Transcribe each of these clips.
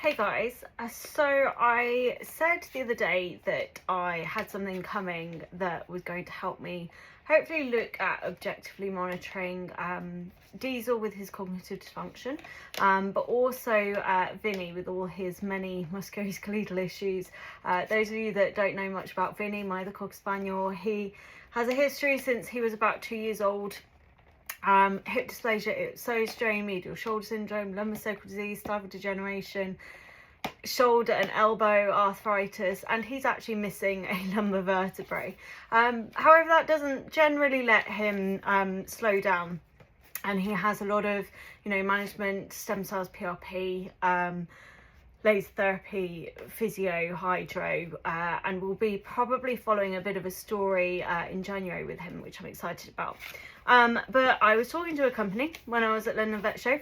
Hey guys, so I said the other day that I had something coming that was going to help me hopefully look at objectively monitoring Diesel with his cognitive dysfunction, but also Vinny with all his many musculoskeletal issues. Those of you that don't know much about Vinny, my other Cocker Spaniel, he has a history since he was about 2 years old. Hip dysplasia, psoas strain, medial shoulder syndrome, lumbar disease, stifle degeneration, shoulder and elbow arthritis, and he's actually missing a lumbar vertebrae. However, that doesn't generally let him slow down, and he has a lot of, management, stem cells, PRP, laser therapy, physio, hydro, and we'll be probably following a bit of a story in January with him, which I'm excited about. But I was talking to a company when I was at London Vet Show,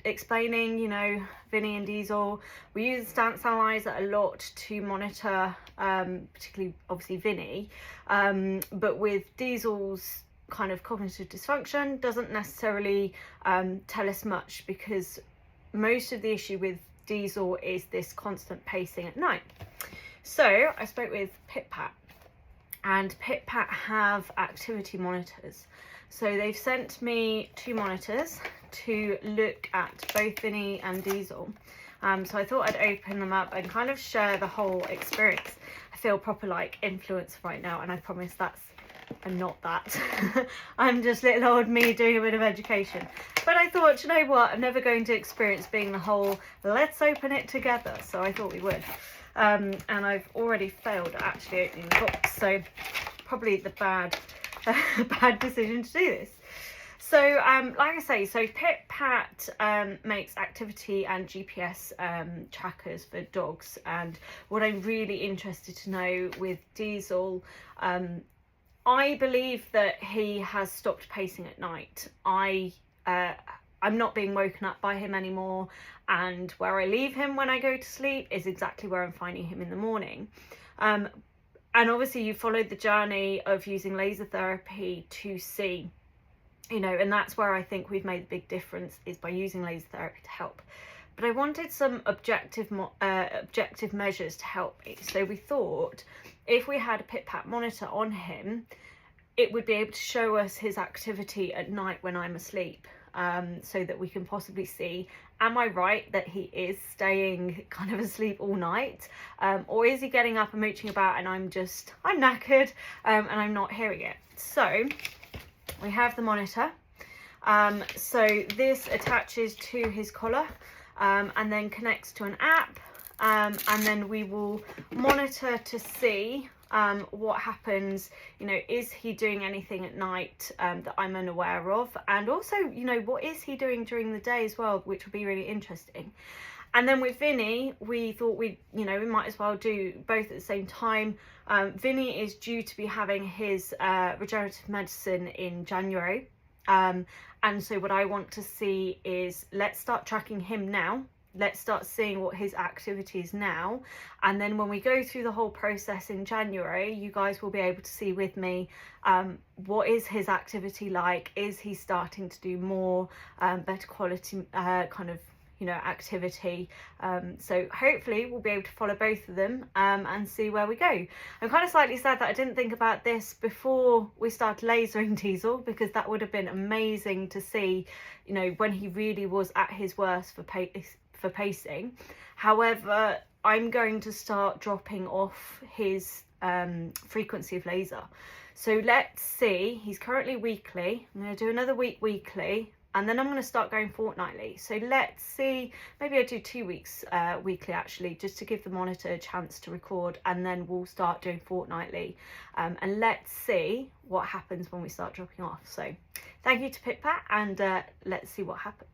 explaining, Vinny and Diesel. We use the stance analyzer a lot to monitor, particularly obviously Vinny, but with Diesel's kind of cognitive dysfunction doesn't necessarily tell us much, because most of the issue with Diesel is this constant pacing at night. So I spoke with PitPat, and PitPat have activity monitors. So they've sent me 2 monitors to look at both Vinny and Diesel. So I thought I'd open them up and kind of share the whole experience. I feel proper like influencer right now, and I promise I'm not that. I'm just little old me doing a bit of education. But I thought, you know what, I'm never going to experience being the whole let's open it together, so I thought we would. And I've already failed at actually opening the box, so probably the bad decision to do this. So like I say, so PitPat makes activity and GPS trackers for dogs, and what I'm really interested to know with Diesel, I believe that he has stopped pacing at night. I'm not being woken up by him anymore, and where I leave him when I go to sleep is exactly where I'm finding him in the morning. And obviously you followed the journey of using laser therapy to see, and that's where I think we've made a big difference, is by using laser therapy to help. But I wanted some objective measures to help me. So we thought if we had a PitPat monitor on him, it would be able to show us his activity at night when I'm asleep, so that we can possibly see, am I right that he is staying kind of asleep all night, or is he getting up and mooching about and I'm knackered, and I'm not hearing it. So we have the monitor. So this attaches to his collar, and then connects to an app, and then we will monitor to see what happens, is he doing anything at night that I'm unaware of, and also, what is he doing during the day as well, which will be really interesting. And then with Vinny, we thought we might as well do both at the same time. Vinny is due to be having his regenerative medicine in January, and so what I want to see is, let's start tracking him now. Let's start seeing what his activity is now, and then when we go through the whole process in January, you guys will be able to see with me what is his activity like. Is he starting to do more better quality kind of activity? So hopefully we'll be able to follow both of them and see where we go. I'm kind of slightly sad that I didn't think about this before we started lasering Diesel, because that would have been amazing to see, when he really was at his worst for pacing. However, I'm going to start dropping off his frequency of laser. So let's see, he's currently weekly. I'm going to do another week weekly, and then I'm going to start going fortnightly. So let's see, maybe I do 2 weeks weekly actually, just to give the monitor a chance to record, and then we'll start doing fortnightly, and let's see what happens when we start dropping off. So thank you to PitPat, and let's see what happens.